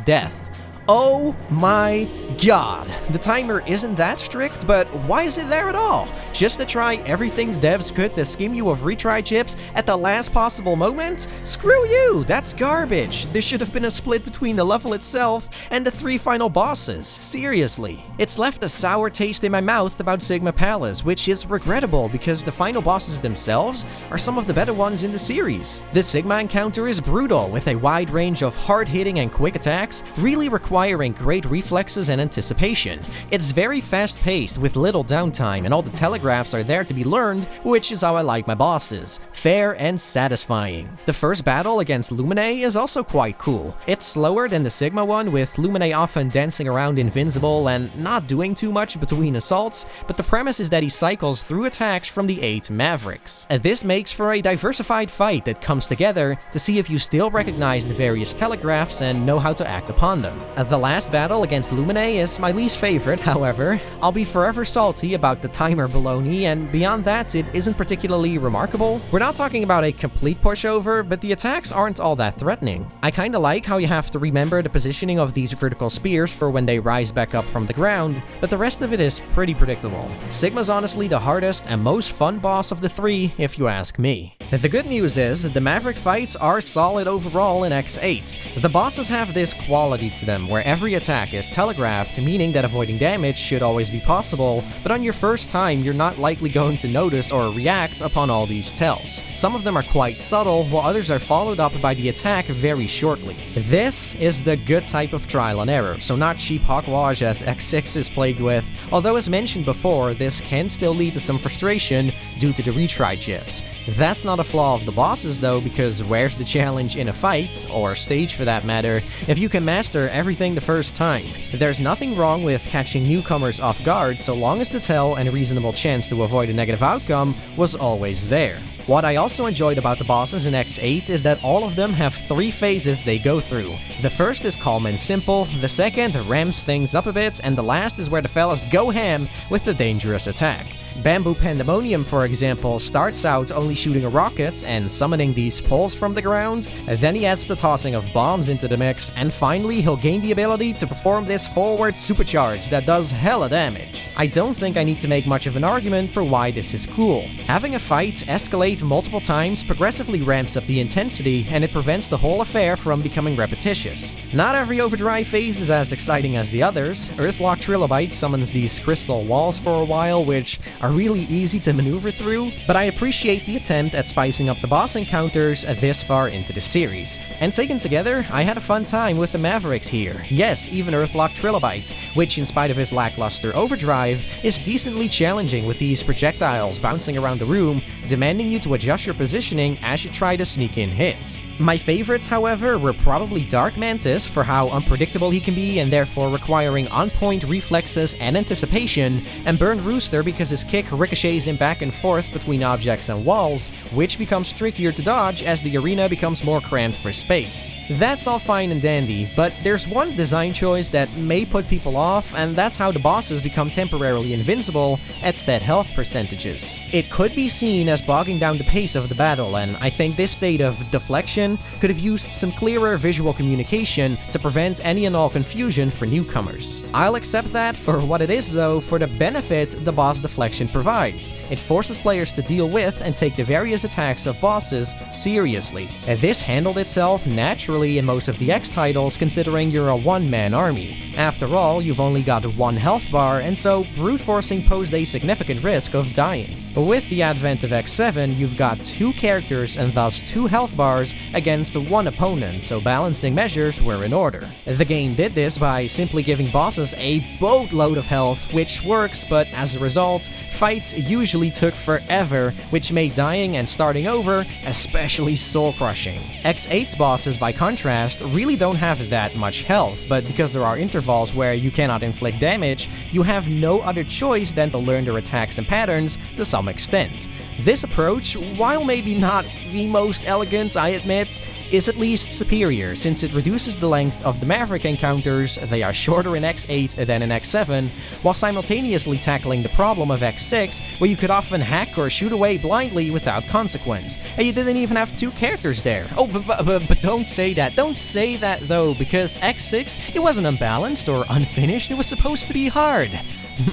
death. Oh my god. The timer isn't that strict, but why is it there at all? Just to try everything the devs could to skim you of retry chips at the last possible moment? Screw you, that's garbage. There should have been a split between the level itself and the 3 final bosses. Seriously. It's left a sour taste in my mouth about Sigma Palace, which is regrettable because the final bosses themselves are some of the better ones in the series. The Sigma encounter is brutal, with a wide range of hard-hitting and quick attacks, really requiring great reflexes and anticipation. It's very fast-paced with little downtime, and all the telegraphs are there to be learned, which is how I like my bosses. Fair and satisfying. The first battle against Lumine is also quite cool. It's slower than the Sigma one, with Lumine often dancing around invincible and not doing too much between assaults, but the premise is that he cycles through attacks from the 8 Mavericks. And this makes for a diversified fight that comes together to see if you still recognize the various telegraphs and know how to act upon them. The last battle against Lumine is my least favorite, however. I'll be forever salty about the timer baloney, and beyond that, it isn't particularly remarkable. We're not talking about a complete pushover, but the attacks aren't all that threatening. I kinda like how you have to remember the positioning of these vertical spears for when they rise back up from the ground, but the rest of it is pretty predictable. Sigma's honestly the hardest and most fun boss of the 3, if you ask me. The good news is, the Maverick fights are solid overall in X8. The bosses have this quality to them, where every attack is telegraphed, meaning that avoiding damage should always be possible, but on your first time you're not likely going to notice or react upon all these tells. Some of them are quite subtle, while others are followed up by the attack very shortly. This is the good type of trial and error, so not cheap hogwash as X6 is plagued with, although as mentioned before, this can still lead to some frustration due to the retry chips. That's not a flaw of the bosses though, because where's the challenge in a fight, or stage for that matter, if you can master everything the first time? There's nothing wrong with catching newcomers off guard so long as the tell and a reasonable chance to avoid a negative outcome was always there. What I also enjoyed about the bosses in X8 is that all of them have 3 phases they go through. The first is calm and simple, the second ramps things up a bit, and the last is where the fellas go ham with the dangerous attack. Bamboo Pandemonium, for example, starts out only shooting a rocket and summoning these poles from the ground, and then he adds the tossing of bombs into the mix, and finally he'll gain the ability to perform this forward supercharge that does hella damage. I don't think I need to make much of an argument for why this is cool. Having a fight escalate multiple times progressively ramps up the intensity, and it prevents the whole affair from becoming repetitious. Not every overdrive phase is as exciting as the others. Earthlock Trilobite summons these crystal walls for a while, which are really easy to maneuver through, but I appreciate the attempt at spicing up the boss encounters this far into the series. And taken together, I had a fun time with the Mavericks here. Yes, even Earthlock Trilobite, which in spite of his lackluster overdrive, is decently challenging with these projectiles bouncing around the room, demanding you to adjust your positioning as you try to sneak in hits. My favorites, however, were probably Dark Mantis for how unpredictable he can be and therefore requiring on-point reflexes and anticipation, and Burned Rooster because his kick ricochets him back and forth between objects and walls, which becomes trickier to dodge as the arena becomes more cramped for space. That's all fine and dandy, but there's one design choice that may put people off, and that's how the bosses become temporarily invincible at set health percentages. It could be seen as bogging down the pace of the battle, and I think this state of deflection could have used some clearer visual communication to prevent any and all confusion for newcomers. I'll accept that for what it is though, for the benefit the boss deflection provides. It forces players to deal with and take the various attacks of bosses seriously. And this handled itself naturally in most of the X titles, considering you're a one-man army. After all, you've only got one health bar, and so brute forcing posed a significant risk of dying. With the advent of X7, you've got two characters and thus two health bars against one opponent, so balancing measures were in order. The game did this by simply giving bosses a boatload of health, which works, but as a result, fights usually took forever, which made dying and starting over especially soul-crushing. X8's bosses, by contrast, really don't have that much health, but because there are intervals where you cannot inflict damage, you have no other choice than to learn their attacks and patterns to some extent. This approach, while maybe not the most elegant, I admit, is at least superior, since it reduces the length of the Maverick encounters. They are shorter in X8 than in X7, while simultaneously tackling the problem of X6, where you could often hack or shoot away blindly without consequence, and you didn't even have two characters there. Oh, but don't say that. Don't say that though, because X6, it wasn't unbalanced or unfinished, it was supposed to be hard.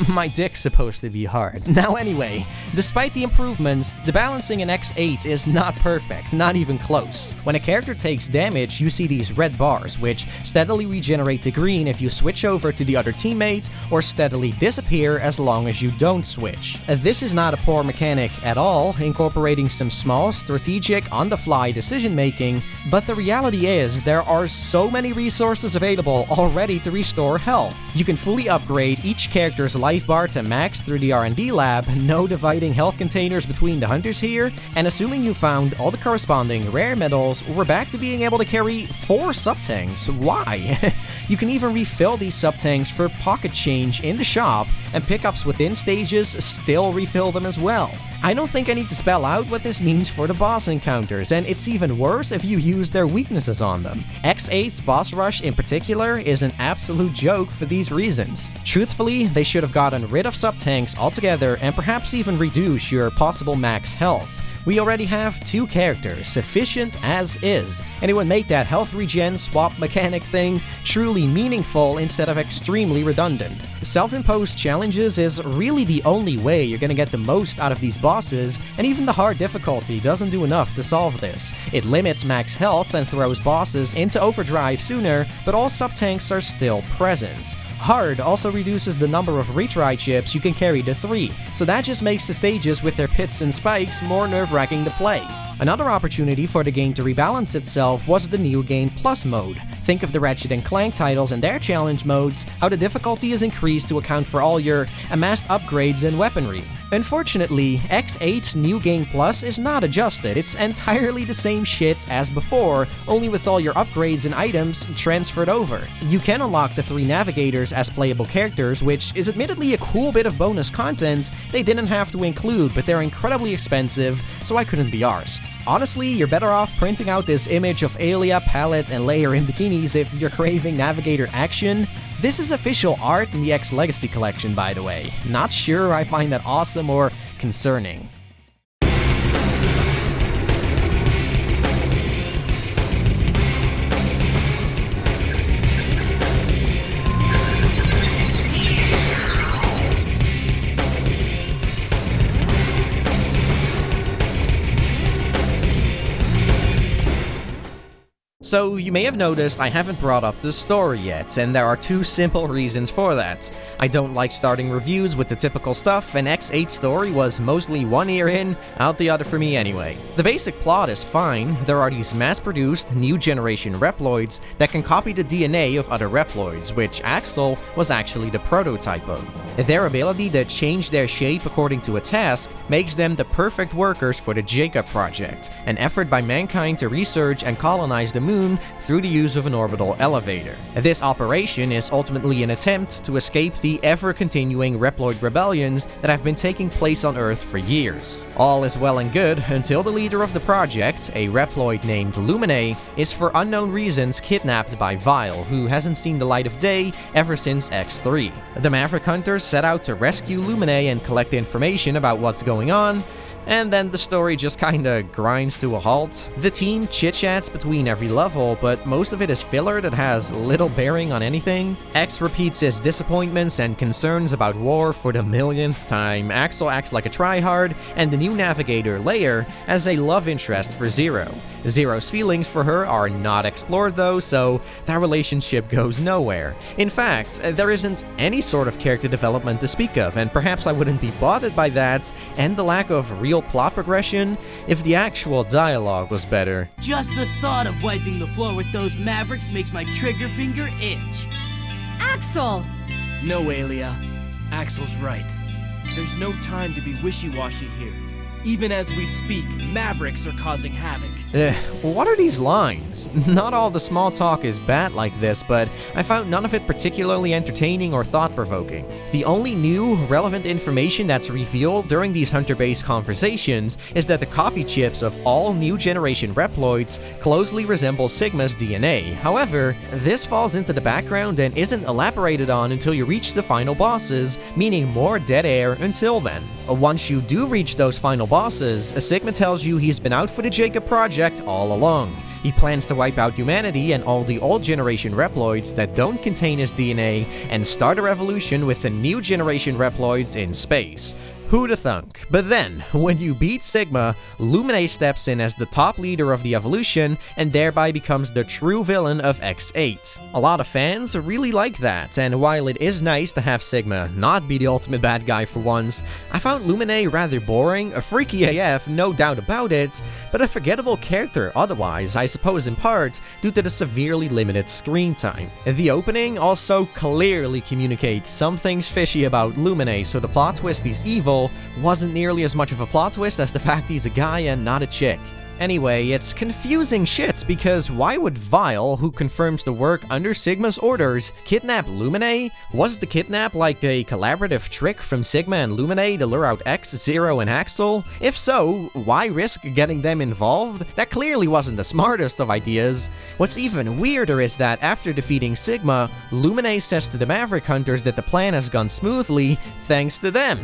My dick's supposed to be hard. Now anyway, despite the improvements, the balancing in X8 is not perfect, not even close. When a character takes damage, you see these red bars, which steadily regenerate to green if you switch over to the other teammate, or steadily disappear as long as you don't switch. This is not a poor mechanic at all, incorporating some small, strategic, on-the-fly decision-making, but the reality is there are so many resources available already to restore health. You can fully upgrade each character's life bar to max through the R&D lab, no dividing health containers between the hunters here, and assuming you found all the corresponding rare medals, we're back to being able to carry 4 sub-tanks. Why? You can even refill these sub-tanks for pocket change in the shop, and pickups within stages still refill them as well. I don't think I need to spell out what this means for the boss encounters, and it's even worse if you use their weaknesses on them. X8's boss rush in particular is an absolute joke for these reasons. Truthfully, they should have gotten rid of sub-tanks altogether and perhaps even reduce your possible max health. We already have 2 characters, sufficient as is, and it would make that health regen swap mechanic thing truly meaningful instead of extremely redundant. Self-imposed challenges is really the only way you're gonna get the most out of these bosses, and even the hard difficulty doesn't do enough to solve this. It limits max health and throws bosses into overdrive sooner, but all sub-tanks are still present. Hard also reduces the number of retry chips you can carry to 3, so that just makes the stages with their pits and spikes more nerve-wracking to play. Another opportunity for the game to rebalance itself was the New Game Plus mode. Think of the Ratchet & Clank titles and their challenge modes, how the difficulty is increased to account for all your amassed upgrades and weaponry. Unfortunately, X8's New Game Plus is not adjusted, it's entirely the same shit as before, only with all your upgrades and items transferred over. You can unlock the 3 navigators as playable characters, which is admittedly a cool bit of bonus content they didn't have to include, but they're incredibly expensive, so I couldn't be arsed. Honestly, you're better off printing out this image of Aelia, Palette, and Leia in bikinis if you're craving navigator action. This is official art in the X Legacy collection, by the way. Not sure I find that awesome or concerning. So you may have noticed I haven't brought up the story yet, and there are 2 simple reasons for that. I don't like starting reviews with the typical stuff, and X8's story was mostly one ear in, out the other for me anyway. The basic plot is fine. There are these mass-produced, new generation Reploids that can copy the DNA of other Reploids, which Axel was actually the prototype of. Their ability to change their shape according to a task makes them the perfect workers for the Jacob Project, an effort by mankind to research and colonize the moon through the use of an orbital elevator. This operation is ultimately an attempt to escape the ever-continuing Reploid rebellions that have been taking place on Earth for years. All is well and good until the leader of the project, a Reploid named Lumine, is for unknown reasons kidnapped by Vile, who hasn't seen the light of day ever since X3. The Maverick Hunters set out to rescue Lumine and collect information about what's going on, and then the story just kinda grinds to a halt. The team chit-chats between every level, but most of it is filler that has little bearing on anything. X repeats his disappointments and concerns about war for the millionth time. Axel acts like a tryhard, and the new navigator, Layer, has a love interest for Zero. Zero's feelings for her are not explored though, so that relationship goes nowhere. In fact, there isn't any sort of character development to speak of, and perhaps I wouldn't be bothered by that, and the lack of real plot progression, if the actual dialogue was better. Just the thought of wiping the floor with those Mavericks makes my trigger finger itch. Axel! No, Alia. Axel's right. There's no time to be wishy-washy here. Even as we speak, Mavericks are causing havoc. What are these lines? Not all the small talk is bad like this, but I found none of it particularly entertaining or thought-provoking. The only new, relevant information that's revealed during these hunter-based conversations is that the copy chips of all new generation Reploids closely resemble Sigma's DNA. However, this falls into the background and isn't elaborated on until you reach the final bosses, meaning more dead air until then. Once you do reach those final bosses, Sigma tells you he's been out for the Jacob Project all along. He plans to wipe out humanity and all the old generation Reploids that don't contain his DNA and start a revolution with the new generation Reploids in space. Who'da thunk? But then, when you beat Sigma, Lumine steps in as the top leader of the evolution and thereby becomes the true villain of X8. A lot of fans really like that, and while it is nice to have Sigma not be the ultimate bad guy for once, I found Lumine rather boring, a freaky AF, no doubt about it, but a forgettable character otherwise, I suppose in part due to the severely limited screen time. The opening also clearly communicates something's fishy about Lumine, so the plot twist he's evil wasn't nearly as much of a plot twist as the fact he's a guy and not a chick. Anyway, it's confusing shit because why would Vile, who confirms the work under Sigma's orders, kidnap Lumine? Was the kidnap like a collaborative trick from Sigma and Lumine to lure out X, Zero, and Axel? If so, why risk getting them involved? That clearly wasn't the smartest of ideas. What's even weirder is that after defeating Sigma, Lumine says to the Maverick Hunters that the plan has gone smoothly thanks to them.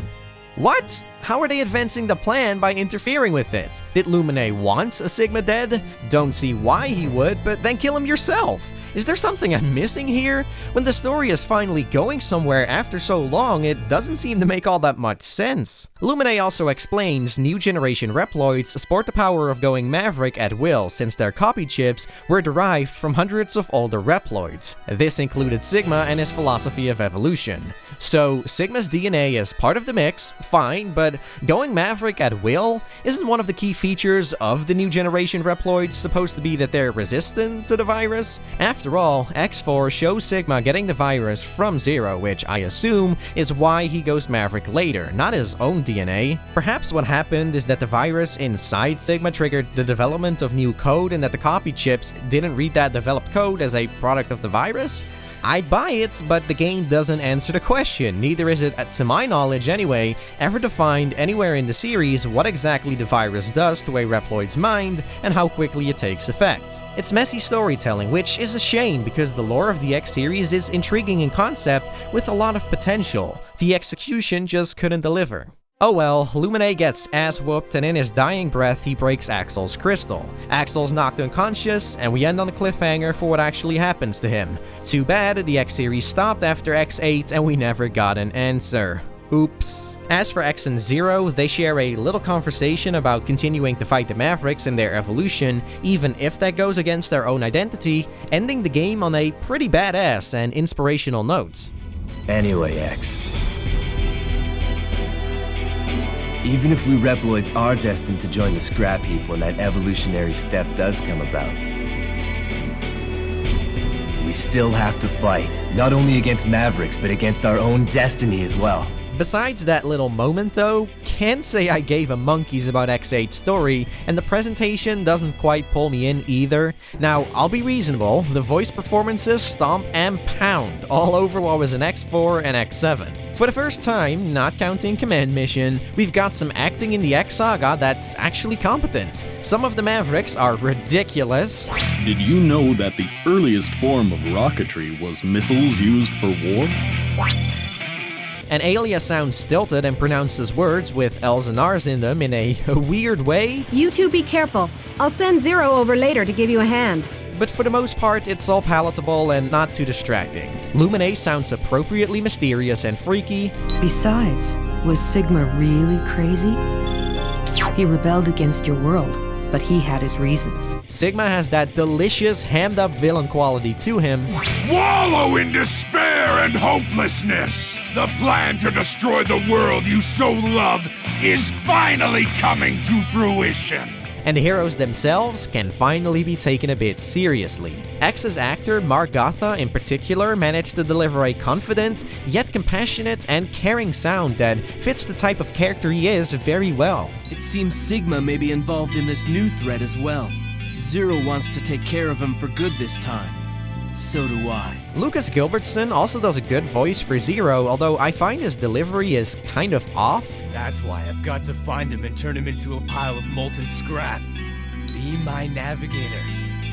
What? How are they advancing the plan by interfering with it? Did Lumine want a Sigma dead? Don't see why he would, but then kill him yourself. Is there something I'm missing here? When the story is finally going somewhere after so long, it doesn't seem to make all that much sense. Lumine also explains new generation Reploids sport the power of going Maverick at will since their copy chips were derived from hundreds of older Reploids. This included Sigma and his philosophy of evolution. So, Sigma's DNA is part of the mix, fine, but going Maverick at will isn't one of the key features of the new generation Reploids supposed to be that they're resistant to the virus? After all, X4 shows Sigma getting the virus from Zero, which I assume is why he goes Maverick later, not his own DNA. Perhaps what happened is that the virus inside Sigma triggered the development of new code and that the copy chips didn't read that developed code as a product of the virus? I'd buy it, but the game doesn't answer the question, neither is it, to my knowledge anyway, ever defined anywhere in the series what exactly the virus does to a Reploid's mind and how quickly it takes effect. It's messy storytelling, which is a shame because the lore of the X series is intriguing in concept with a lot of potential. The execution just couldn't deliver. Oh well, Lumine gets ass-whooped and in his dying breath he breaks Axel's crystal. Axel's knocked unconscious, and we end on a cliffhanger for what actually happens to him. Too bad, the X series stopped after X8 and we never got an answer. Oops. As for X and Zero, they share a little conversation about continuing to fight the Mavericks in their evolution, even if that goes against their own identity, ending the game on a pretty badass and inspirational note. Anyway, X. Even if we Reploids are destined to join the scrap heap when that evolutionary step does come about, we still have to fight, not only against Mavericks, but against our own destiny as well. Besides that little moment though, can't say I gave a monkeys about X8's story, and the presentation doesn't quite pull me in either. Now, I'll be reasonable, the voice performances stomp and pound all over what was in X4 and X7. For the first time, not counting Command Mission, we've got some acting in the X Saga that's actually competent. Some of the Mavericks are ridiculous. Did you know that the earliest form of rocketry was missiles used for war? and Alia sounds stilted and pronounces words with L's and R's in them in a weird way. You two be careful. I'll send Zero over later to give you a hand. But for the most part, it's all palatable and not too distracting. Lumine sounds appropriately mysterious and freaky. Besides, was Sigma really crazy? He rebelled against your world, but he had his reasons. Sigma has that delicious, hammed-up villain quality to him. Wallow in despair and hopelessness! The plan to destroy the world you so love is finally coming to fruition! And the heroes themselves can finally be taken a bit seriously. X's actor, Mark Gotha in particular, managed to deliver a confident, yet compassionate and caring sound that fits the type of character he is very well. It seems Sigma may be involved in this new threat as well. Zero wants to take care of him for good this time. So do I. Lucas Gilbertson also does a good voice for Zero, although I find his delivery is kind of off. That's why I've got to find him and turn him into a pile of molten scrap. Be my navigator.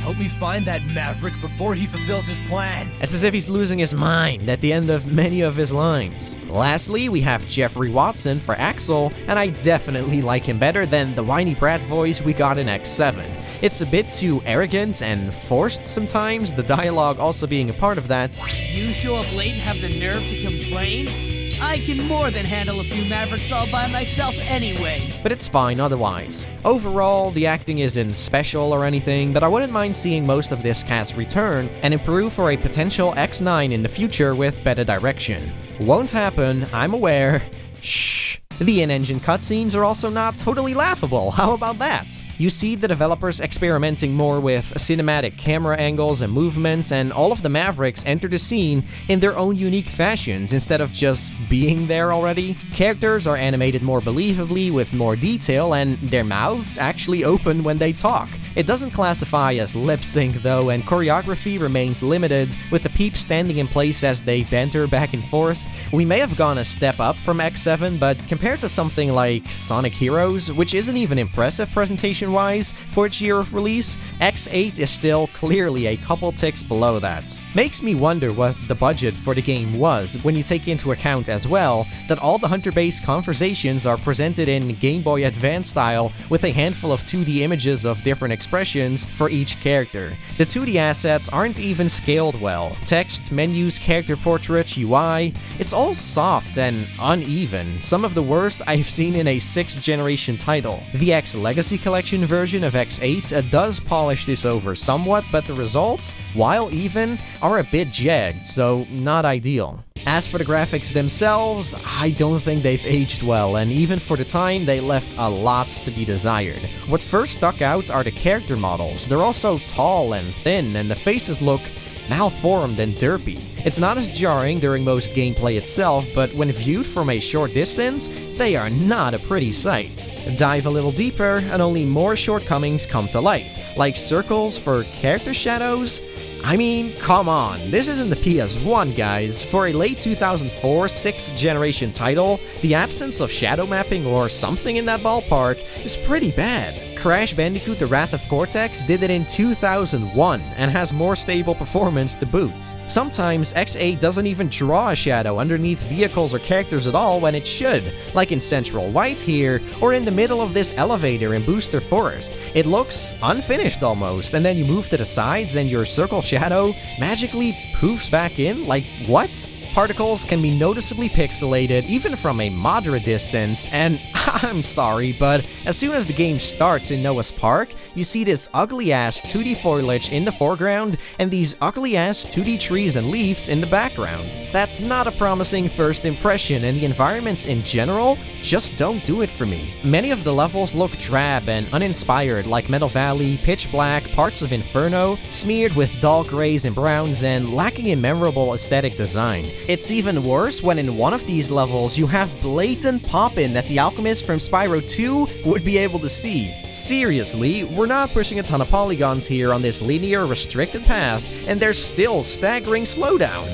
Help me find that maverick before he fulfills his plan. It's as if he's losing his mind at the end of many of his lines. Lastly, we have Jeffrey Watson for Axel, and I definitely like him better than the whiny brat voice we got in X7. It's a bit too arrogant and forced sometimes, the dialogue also being a part of that. You show up late and have the nerve to complain? I can more than handle a few Mavericks all by myself anyway. But it's fine otherwise. Overall, the acting isn't special or anything, but I wouldn't mind seeing most of this cast return and improve for a potential X9 in the future with better direction. Won't happen, I'm aware. Shh. The in-engine cutscenes are also not totally laughable, how about that? You see the developers experimenting more with cinematic camera angles and movements, and all of the Mavericks enter the scene in their own unique fashions instead of just being there already. Characters are animated more believably with more detail, and their mouths actually open when they talk. It doesn't classify as lip sync though, and choreography remains limited, with the peeps standing in place as they banter back and forth. We may have gone a step up from X7, but compared to something like Sonic Heroes, which isn't even impressive presentation-wise for its year of release, X8 is still clearly a couple ticks below that. Makes me wonder what the budget for the game was, when you take into account as well that all the hunter-based conversations are presented in Game Boy Advance style with a handful of 2D images of different expressions for each character. The 2D assets aren't even scaled well. Text, menus, character portraits, UI, it's all soft and uneven, some of the worst I've seen in a 6th generation title. The X Legacy Collection version of X8 does polish this over somewhat, but the results, while even, are a bit jagged, so not ideal. As for the graphics themselves, I don't think they've aged well, and even for the time, they left a lot to be desired. What first stuck out are the character models. They're also tall and thin, and the faces look malformed and derpy. It's not as jarring during most gameplay itself, but when viewed from a short distance, they are not a pretty sight. Dive a little deeper, and only more shortcomings come to light, like circles for character shadows. I mean, come on, this isn't the PS1, guys. For a late 2004 6th generation title, the absence of shadow mapping or something in that ballpark is pretty bad. Crash Bandicoot The Wrath of Cortex did it in 2001 and has more stable performance to boot. Sometimes X8 doesn't even draw a shadow underneath vehicles or characters at all when it should, like in Central White here, or in the middle of this elevator in Booster Forest. It looks unfinished almost, and then you move to the sides and your circle shadow magically poofs back in? Like, what? Particles can be noticeably pixelated even from a moderate distance, and I'm sorry, but as soon as the game starts in Noah's Park, you see this ugly-ass 2D foliage in the foreground and these ugly-ass 2D trees and leaves in the background. That's not a promising first impression, and the environments in general just don't do it for me. Many of the levels look drab and uninspired, like Metal Valley, Pitch Black, parts of Inferno, smeared with dull grays and browns and lacking in memorable aesthetic design. It's even worse when in one of these levels you have blatant pop-in that the alchemist from Spyro 2 would be able to see. Seriously, we're not pushing a ton of polygons here on this linear restricted path, and there's still staggering slowdown.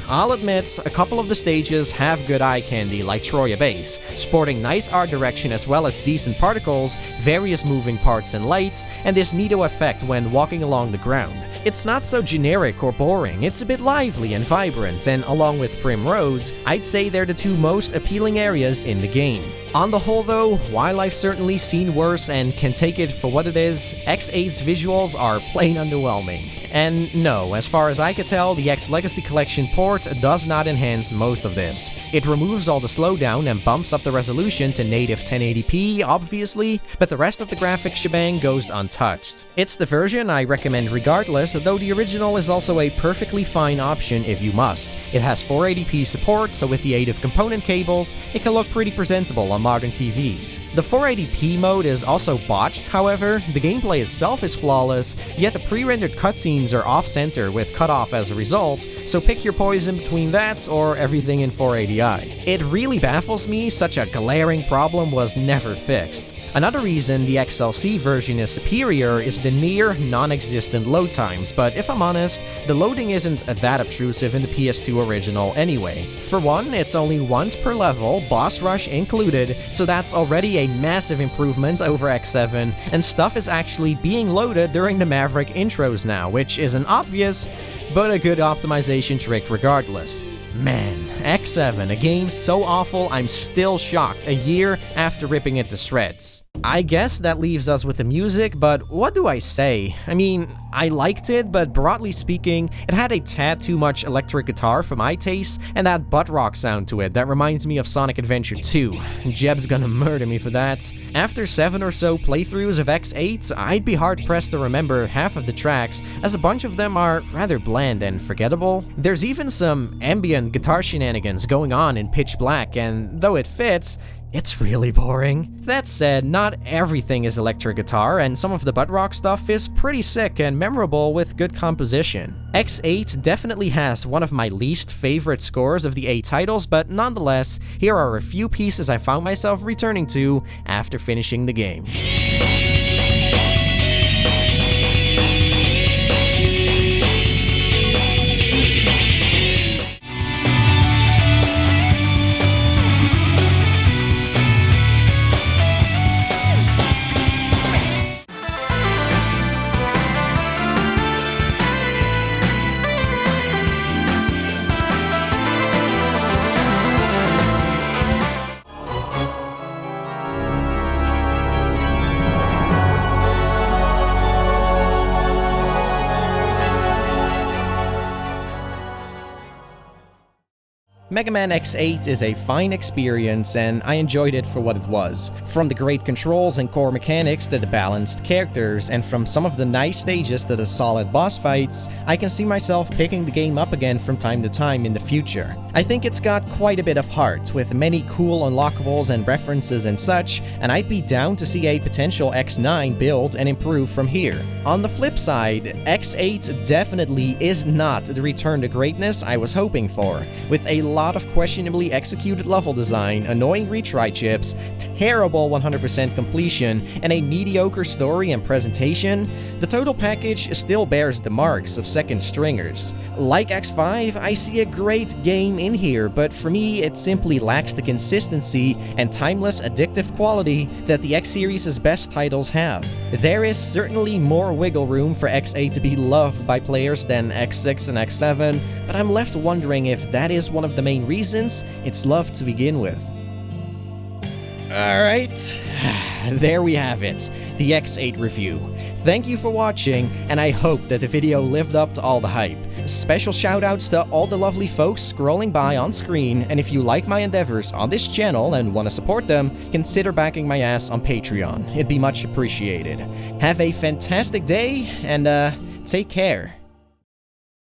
I'll admit, a couple of the stages have good eye candy like Troya Base, sporting nice art direction as well as decent particles, various moving parts and lights, and this neato effect when walking along the ground. It's not so generic or boring, it's a bit lively and vibrant, and along with Primrose, I'd say they're the two most appealing areas in the game. On the whole though, while I've certainly seen worse and can take it for what it is, X8's visuals are plain underwhelming. And no, as far as I could tell, the X Legacy Collection port does not enhance most of this. It removes all the slowdown and bumps up the resolution to native 1080p, obviously, but the rest of the graphics shebang goes untouched. It's the version I recommend regardless, though the original is also a perfectly fine option if you must. It has 480p support, so with the aid of component cables, it can look pretty presentable on modern TVs. The 480p mode is also botched, however. The gameplay itself is flawless, yet the pre-rendered cutscenes are off-center with cutoff as a result, so pick your poison between that or everything in 480i. It really baffles me such a glaring problem was never fixed. Another reason the XLC version is superior is the near non-existent load times, but if I'm honest, the loading isn't that obtrusive in the PS2 original anyway. For one, it's only once per level, boss rush included, so that's already a massive improvement over X7, and stuff is actually being loaded during the Maverick intros now, which isn't obvious, but a good optimization trick regardless. Man, X7, a game so awful I'm still shocked a year after ripping it to shreds. I guess that leaves us with the music, but what do I say? I mean, I liked it, but broadly speaking, it had a tad too much electric guitar for my taste, and that butt rock sound to it that reminds me of Sonic Adventure 2. Jeb's gonna murder me for that. After 7 or so playthroughs of X8, I'd be hard-pressed to remember half of the tracks, as a bunch of them are rather bland and forgettable. There's even some ambient guitar shenanigans going on in pitch black, and though it fits, it's really boring. That said, not everything is electric guitar, and some of the butt rock stuff is pretty sick and memorable with good composition. X8 definitely has one of my least favorite scores of the 8 titles, but nonetheless, here are a few pieces I found myself returning to after finishing the game. Mega Man X8 is a fine experience, and I enjoyed it for what it was. From the great controls and core mechanics to the balanced characters, and from some of the nice stages to the solid boss fights, I can see myself picking the game up again from time to time in the future. I think it's got quite a bit of heart, with many cool unlockables and references and such, and I'd be down to see a potential X9 build and improve from here. On the flip side, X8 definitely is not the return to greatness I was hoping for, with a lot of questionably executed level design, annoying retry chips, terrible 100% completion, and a mediocre story and presentation. The total package still bears the marks of second stringers. Like X5, I see a great game in here, but for me it simply lacks the consistency and timeless addictive quality that the X series' best titles have. There is certainly more wiggle room for X8 to be loved by players than X6 and X7, but I'm left wondering if that is one of the main reasons it's loved to begin with. Alright, there we have it, the X8 review. Thank you for watching, and I hope that the video lived up to all the hype. Special shoutouts to all the lovely folks scrolling by on screen, and if you like my endeavors on this channel and want to support them, consider backing my ass on Patreon. It'd be much appreciated. Have a fantastic day, and take care.